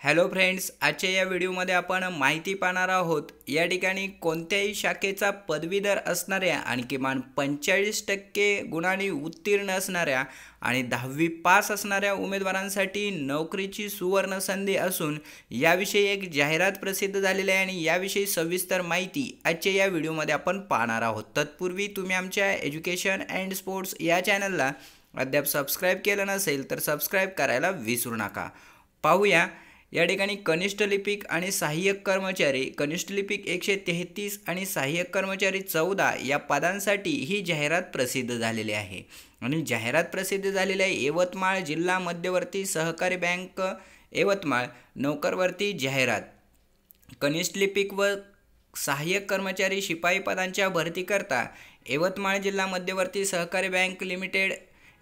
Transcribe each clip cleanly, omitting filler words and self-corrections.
Hello friends, आजच्या या व्हिडिओमध्ये आपण माहिती पाहणार आहोत. या ठिकाणी कोणत्याही शाखेचा पदवीधर असणाऱ्या आणि किमान 45% गुणांनी उत्तीर्ण असणाऱ्या आणि 10वी पास असणाऱ्या उमेदवारांसाठी नोकरीची सुवर्ण संधी असून याविषयी एक जाहिरात प्रसिद्ध झालेली आहे आणि याविषयी सविस्तर माहिती आजच्या या व्हिडिओमध्ये आपण पाहणार आहोत. तत्पूर्वी तुम्ही आमच्या एज्युकेशन अँड स्पोर्ट्स या चॅनलला अद्याप सबस्क्राईब केलं नसेल तर सबस्क्राईब करायला विसरू नका. पाहूया. या ठिकाणी कनिष्ठ लिपिक आणि सहाय्यक कर्मचारी, कनिष्ठ लिपिक 133 आणि सहाय्यक कर्मचारी 14 या पदांसाठी ही जाहिरात प्रसिद्ध झालेली आहे. आणि जाहिरात प्रसिद्ध झालेली आहे यवतमाळ जिल्हा मध्यवर्ती सहकारी बँक यवतमाळ नोकरभरती जाहिरात. कनिष्ठ लिपिक व सहाय्यक कर्मचारी शिपाई पदांच्या भरतीकरता यवतमाळ जिल्हा मध्यवर्ती सहकारी बँक लिमिटेड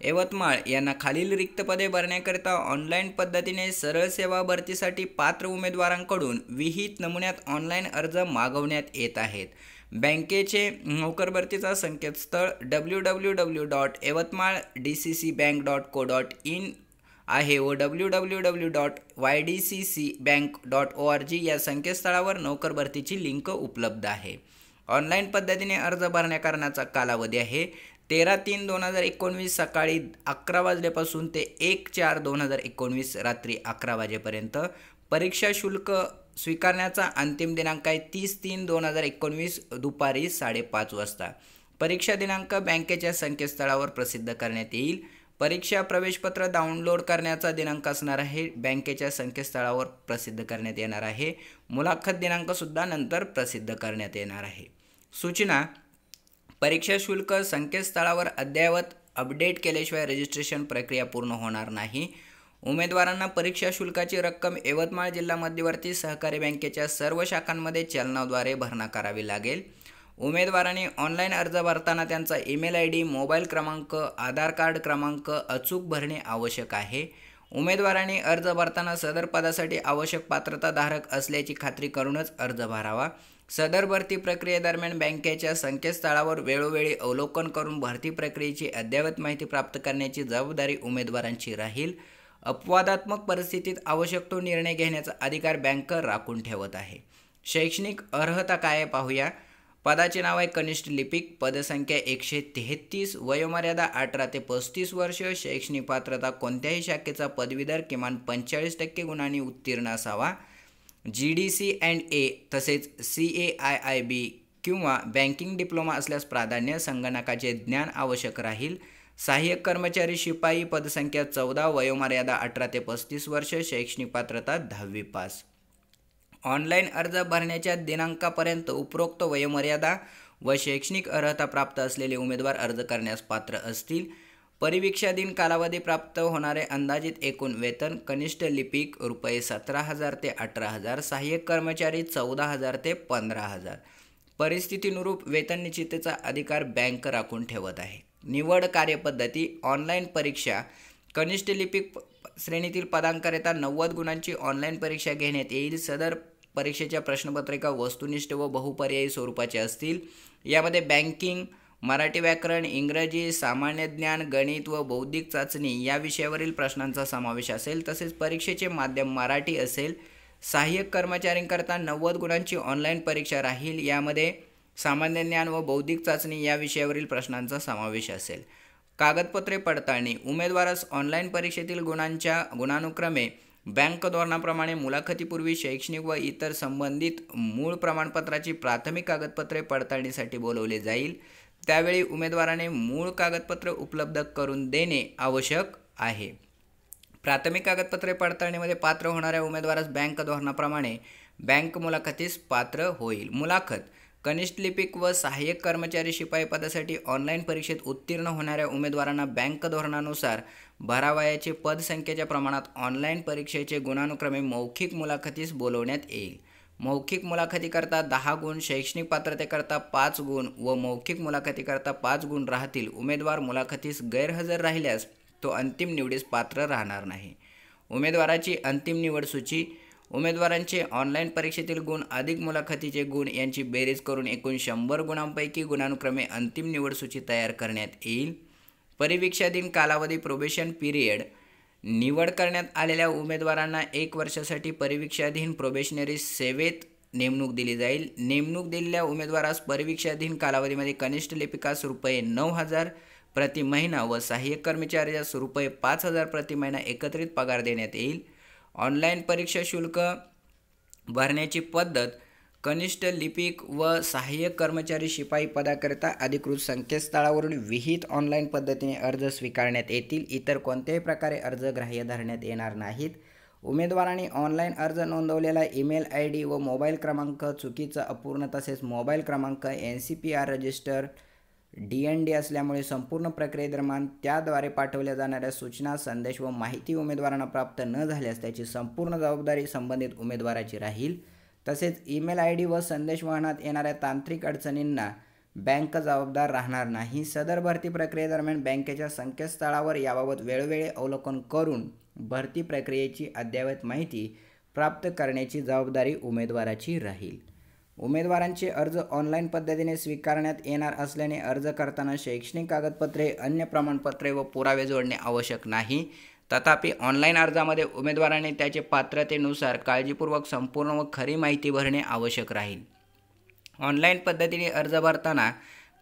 यवतमाळ यांना खालील रिक्त पदे भरण्याकरिता ऑनलाईन पद्धतीने सरळ सेवा भरतीसाठी पात्र उमेदवारांकडून विहित नमुन्यात ऑनलाईन अर्ज मागवण्यात येत आहेत. बँकेचे नोकर भरतीचा संकेतस्थळ www.yavatmal.dccbank.co.in आहे व www.ydccbank.org या संकेतस्थळावर नोकर भरतीची लिंक उपलब्ध आहे. ऑनलाईन पद्धतीने अर्ज भरण्याकरण्याचा कालावधी आहे 13/3/2019 सकाळी 11 वाजल्यापासून ते 1/4/2019 रात्री 11 वाजेपर्यंत. परीक्षा शुल्क स्वीकारण्याचा अंतिम दिनांक आहे 30/3/2019 दुपारी 5:30 वाजता. परीक्षा दिनांक बँकेच्या संकेतस्थळावर प्रसिद्ध करण्यात येईल. परीक्षा प्रवेशपत्र डाउनलोड करण्याचा दिनांक असणार आहे बँकेच्या संकेतस्थळावर प्रसिद्ध करण्यात येणार आहे. मुलाखत दिनांकसुद्धा नंतर प्रसिद्ध करण्यात येणार आहे. सूचना: परीक्षा शुल्क संकेतस्थळावर अद्ययावत अपडेट केल्याशिवाय रजिस्ट्रेशन प्रक्रिया पूर्ण होणार नाही. उमेदवारांना परीक्षा शुल्काची रक्कम यवतमाळ जिल्हा मध्यवर्ती सहकारी बँकेच्या सर्व शाखांमध्ये चलनाद्वारे भरणा करावी लागेल. उमेदवारांनी ऑनलाईन अर्ज भरताना त्यांचा ईमेल ID, मोबाईल क्रमांक, आधार कार्ड क्रमांक अचूक भरणे आवश्यक आहे. उमेदवारांनी अर्ज भरताना सदर पदासाठी आवश्यक पात्रताधारक असल्याची खात्री करूनच अर्ज भरावा. सदर भरती प्रक्रियेदरम्यान बँकेच्या संकेतस्थळावर वेळोवेळी अवलोकन करून भरती प्रक्रियेची अद्ययावत माहिती प्राप्त करण्याची जबाबदारी उमेदवारांची राहील. अपवादात्मक परिस्थितीत आवश्यक तो निर्णय घेण्याचा अधिकार बँक राखून ठेवत आहे. शैक्षणिक अर्हता काय आहे पाहूया. पदाचे नाव आहे कनिष्ठ लिपिक. पदसंख्या 133. वयोमर्यादा 18 ते 35 वर्ष. शैक्षणिक पात्रता कोणत्याही शाखेचा पदवीधर किमान 45% गुणांनी उत्तीर्ण असावा. GDC&A तसेच CAIIB किंवा बँकिंग डिप्लोमा असल्यास प्राधान्य. संगणकाचे ज्ञान आवश्यक राहील. सहाय्यक कर्मचारी शिपाई पदसंख्या 14. वयोमर्यादा 18 ते 35 वर्ष. शैक्षणिक पात्रता 10वी पास. ऑनलाईन अर्ज भरण्याच्या दिनांकापर्यंत उपरोक्त वयोमर्यादा व शैक्षणिक अर्हता प्राप्त असलेले उमेदवार अर्ज करण्यास पात्र असतील. परिवीक्षाधीन कालावधी प्राप्त होणारे अंदाजित एकूण वेतन: कनिष्ठ लिपिक ₹17,000 ते 18,000. सहाय्यक कर्मचारी 14,000 ते 15,000. परिस्थितीनुरूप वेतन निश्चितीचा अधिकार बँक राखून ठेवत आहे. निवड कार्यपद्धती: ऑनलाईन परीक्षा. कनिष्ठ लिपिक श्रेणीतील पदांकरिता 90 गुणांची ऑनलाईन परीक्षा घेण्यात येईल. सदर परीक्षेच्या प्रश्नपत्रिका वस्तुनिष्ठ व बहुपर्यायी स्वरूपाचे असतील. यामध्ये बँकिंग, मराठी व्याकरण, इंग्रजी, सामान्य ज्ञान, गणित व बौद्धिक चाचणी या विषयावरील प्रश्नांचा समावेश असेल. तसेच परीक्षेचे माध्यम मराठी असेल. सहाय्यक कर्मचाऱ्यांकरता 90 गुणांची ऑनलाईन परीक्षा राहील. यामध्ये सामान्य ज्ञान व बौद्धिक चाचणी या विषयावरील प्रश्नांचा समावेश असेल. कागदपत्रे पडताळणी: उमेदवारास ऑनलाईन परीक्षेतील गुणानुक्रमे बँक धोरणाप्रमाणे मुलाखतीपूर्वी शैक्षणिक व इतर संबंधित मूळ प्रमाणपत्राची प्राथमिक कागदपत्रे पडताळणीसाठी बोलवले जाईल. त्यावेळी उमेदवाराने मूळ कागदपत्र उपलब्ध करून देणे आवश्यक आहे. प्राथमिक कागदपत्रे पडताळणीमध्ये पात्र होणाऱ्या उमेदवारास बँक धोरणाप्रमाणे बँक मुलाखतीस पात्र होईल. मुलाखत: कनिष्ठ लिपिक व सहाय्यक कर्मचारी शिपाई पदासाठी ऑनलाईन परीक्षेत उत्तीर्ण होणाऱ्या उमेदवारांना बँक धोरणानुसार भरावयाचे पदसंख्येच्या प्रमाणात ऑनलाईन परीक्षेचे गुणानुक्रमे मौखिक मुलाखतीस बोलवण्यात येईल. मौखिक मुलाखतीकरता 10 गुण, शैक्षणिक पात्रतेकरता 5 गुण व मौखिक मुलाखतीकरता 5 गुण राहतील. उमेदवार मुलाखतीस गैरहजर राहिल्यास तो अंतिम निवडीस पात्र राहणार नाही. उमेदवाराची अंतिम निवड सूची: उमेदवारांचे ऑनलाईन परीक्षेतील गुण अधिक मुलाखतीचे गुण यांची बेरीज करून एकूण 100 गुणांपैकी गुणानुक्रमे अंतिम निवड सूची तयार करण्यात येईल. परिवीक्षाधीन कालावधी प्रोबेशन पिरियड: निवड करण्यात आलेल्या उमेदवारांना 1 वर्षासाठी परिवीक्षाधीन प्रोबेशनरी सेवेत नेमणूक दिली जाईल. नेमणूक दिलेल्या उमेदवारास परिवीक्षाधीन कालावधीमध्ये कनिष्ठ लिपिकास ₹9,000 प्रति महिना व सहाय्यक कर्मचाऱ्यास ₹5,000 प्रति महिना एकत्रित पगार देण्यात येईल. ऑनलाईन परीक्षा शुल्क भरण्याची पद्धत कनिष्ठ लिपिक व सहाय्यक कर्मचारी शिपाई पदाकरिता अधिकृत संकेतस्थळावरून विहित ऑनलाईन पद्धतीने अर्ज स्वीकारण्यात येतील. इतर कोणत्याही प्रकारे अर्ज ग्राह्य धरण्यात येणार नाहीत. उमेदवारांनी ऑनलाईन अर्ज नोंदवलेला ईमेल ID व मोबाईल क्रमांक चुकीचा, अपूर्ण तसेच मोबाईल क्रमांक NCPR रजिस्टर DND असल्यामुळे संपूर्ण प्रक्रियेदरम्यान त्याद्वारे पाठवल्या जाणाऱ्या सूचना, संदेश व माहिती उमेदवारांना प्राप्त न झाल्यास त्याची संपूर्ण जबाबदारी संबंधित उमेदवाराची राहील. तसेच ईमेल ID व संदेश वहनात येणाऱ्या तांत्रिक अडचणींना बँक जबाबदार राहणार नाही. सदर भरती प्रक्रियेदरम्यान बँकेच्या संकेतस्थळावर याबाबत वेळोवेळी अवलोकन करून भरती प्रक्रियेची अद्ययावत माहिती प्राप्त करण्याची जबाबदारी उमेदवाराची राहील. उमेदवारांचे अर्ज ऑनलाईन पद्धतीने स्वीकारण्यात येणार असल्याने अर्ज करताना शैक्षणिक कागदपत्रे, अन्य प्रमाणपत्रे व पुरावे जोडणे आवश्यक नाही. तथापि ऑनलाईन अर्जामध्ये उमेदवारांनी त्याचे पात्रतेनुसार काळजीपूर्वक संपूर्ण व खरी माहिती भरणे आवश्यक राहील. ऑनलाईन पद्धतीने अर्ज भरताना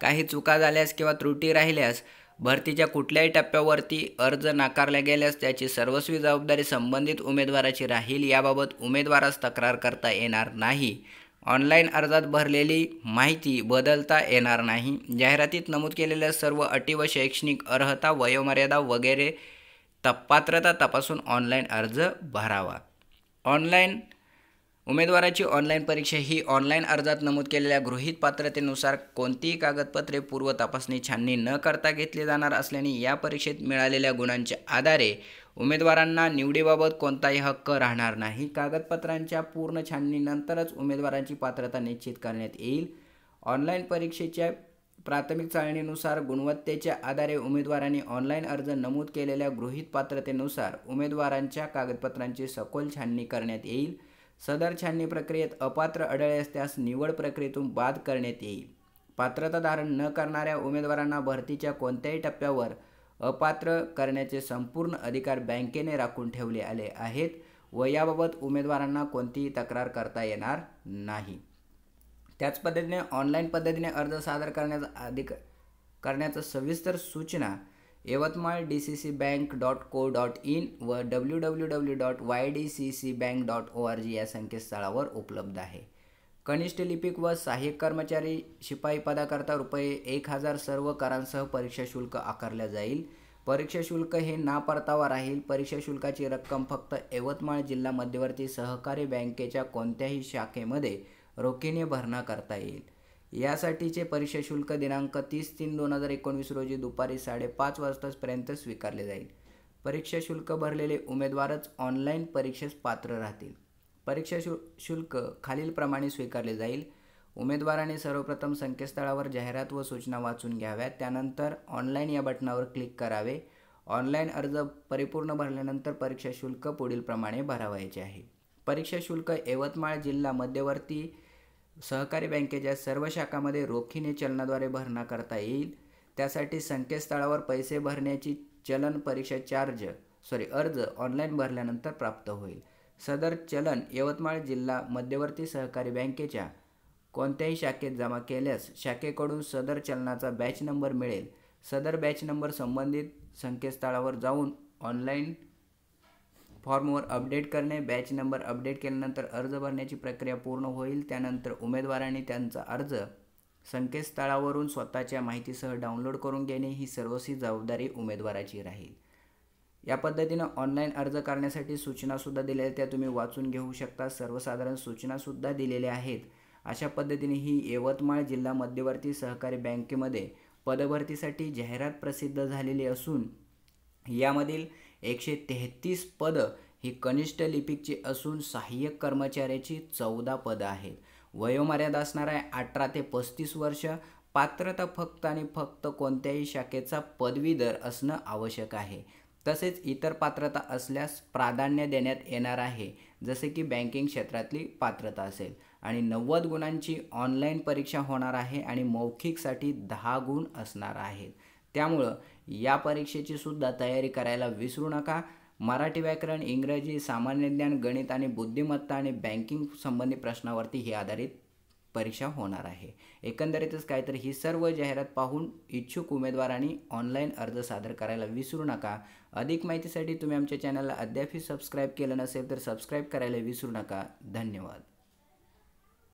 काही चुका झाल्यास किंवा त्रुटी राहिल्यास भरतीच्या कुठल्याही टप्प्यावरती अर्ज नाकारला गेल्यास त्याची सर्वस्वी जबाबदारी संबंधित उमेदवाराची राहील. याबाबत उमेदवारास तक्रार करता येणार नाही. ऑनलाईन अर्जात भरलेली माहिती बदलता येणार नाही. जाहिरातीत नमूद केलेल्या सर्व अटी व शैक्षणिक अर्हता, वयोमर्यादा वगैरे पात्रता तपासून ऑनलाईन अर्ज भरावा. उमेदवाराची ऑनलाईन परीक्षा ही ऑनलाईन अर्जात नमूद केलेल्या गृहीत पात्रतेनुसार कोणतीही कागदपत्रे पूर्व तपासणी छाननी न करता घेतली जाणार असल्याने या परीक्षेत मिळालेल्या गुणांच्या आधारे उमेदवारांना निवडीबाबत कोणताही हक्क राहणार नाही. कागदपत्रांच्या पूर्ण छाननीनंतरच उमेदवारांची पात्रता निश्चित करण्यात येईल. ऑनलाईन परीक्षेच्या प्राथमिक चाळणीनुसार गुणवत्तेच्या आधारे उमेदवारांनी ऑनलाईन अर्ज नमूद केलेल्या गृहीत पात्रतेनुसार उमेदवारांच्या कागदपत्रांची सखोल छाननी करण्यात येईल. सदर छाननी प्रक्रियेत अपात्र आढळल्यास त्यास निवड प्रक्रियेतून बाद करण्यात येईल. पात्रता धारण न करणाऱ्या उमेदवारांना भरतीच्या कोणत्याही टप्प्यावर अपात्र करण्याचे संपूर्ण अधिकार बँकेने राखून ठेवले आले आहेत व याबाबत उमेदवारांना कोणतीही तक्रार करता येणार नाही. त्याच पद्धतीने ऑनलाईन पद्धतीने अर्ज सादर करण्याचा सविस्तर सूचना यवतमाळ dccbank.co.in व www.ydccbank.org या संकेतस्थळावर उपलब्ध आहे. कनिष्ठ लिपिक व सहाय्यक कर्मचारी शिपाई पदाकरता ₹1,000 सर्व करांसह परीक्षा शुल्क आकारले जाईल. परीक्षा शुल्क हे ना परतावा राहील. परीक्षा शुल्काची रक्कम फक्त यवतमाळ जिल्हा मध्यवर्ती सहकारी बँकेच्या कोणत्याही शाखेमध्ये रोखीने भरणा करता येईल. यासाठीचे परीक्षा शुल्क दिनांक 30/3/2019 रोजी दुपारी 5:30 वाजतापर्यंत स्वीकारले जाईल. परीक्षा शुल्क भरलेले उमेदवारच ऑनलाईन परीक्षेस पात्र राहतील. परीक्षा शुल्क खालीलप्रमाणे स्वीकारले जाईल. उमेदवाराने सर्वप्रथम संकेतस्थळावर जाहिरात व सूचना वाचून घ्याव्यात. त्यानंतर ऑनलाईन या बटणावर क्लिक करावे. ऑनलाईन अर्ज परिपूर्ण भरल्यानंतर परीक्षा शुल्क पुढील प्रमाणे भरावयाचे आहे. परीक्षा शुल्क यवतमाळ जिल्हा मध्यवर्ती सहकारी बँकेच्या सर्व शाखांमध्ये रोखीने चलनाद्वारे भरणा करता येईल. त्यासाठी संकेतस्थळावर पैसे भरण्याची चलन परीक्षा अर्ज ऑनलाईन भरल्यानंतर प्राप्त होईल. सदर चलन यवतमाळ जिल्हा मध्यवर्ती सहकारी बँकेच्या कोणत्याही शाखेत जमा केल्यास शाखेकडून सदर चलनाचा बॅच नंबर मिळेल. सदर बॅच नंबर संबंधित संकेतस्थळावर जाऊन ऑनलाईन फॉर्मवर अपडेट करणे. बॅच नंबर अपडेट केल्यानंतर अर्ज भरण्याची प्रक्रिया पूर्ण होईल. त्यानंतर उमेदवारांनी त्यांचा अर्ज संकेतस्थळावरून स्वतःच्या माहितीसह डाउनलोड करून घेणे ही सर्वस्वी जबाबदारी उमेदवाराची राहील. या पद्धतीनं ऑनलाईन अर्ज करण्यासाठी सूचनासुद्धा दिलेल्या त्या तुम्ही वाचून घेऊ शकता. सर्वसाधारण सूचनासुद्धा दिलेल्या आहेत. अशा पद्धतीने ही यवतमाळ जिल्हा मध्यवर्ती सहकारी बँकेमध्ये पदभरतीसाठी जाहिरात प्रसिद्ध झालेली असून यामधील 133 पदं ही कनिष्ठ लिपिकची असून सहाय्यक कर्मचाऱ्याची 14 पदं आहेत. वयोमर्यादा असणार आहे 18 ते 35 वर्ष. पात्रता फक्त आणि फक्त कोणत्याही शाखेचा पदवीधर असणं आवश्यक आहे. तसेच इतर पात्रता असल्यास प्राधान्य देण्यात येणार आहे, जसे की बँकिंग क्षेत्रातली पात्रता असेल. आणि 90 गुणांची ऑनलाईन परीक्षा होणार आहे आणि मौखिकसाठी 10 गुण असणार आहेत. त्यामुळं या परीक्षेची सुद्धा तयारी करायला विसरू नका. मराठी व्याकरण, इंग्रजी, सामान्य ज्ञान, गणित आणि बुद्धिमत्ता आणि बँकिंग संबंधी प्रश्नावरती ही आधारित परीक्षा होणार आहे. एकंदरीतच काय तर ही सर्व जाहिरात पाहून इच्छुक उमेदवारांनी ऑनलाईन अर्ज सादर करायला विसरू नका. अधिक माहितीसाठी तुम्ही आमच्या चॅनलला अद्यापही सबस्क्राईब केलं नसेल तर सबस्क्राईब करायला विसरू नका. धन्यवाद.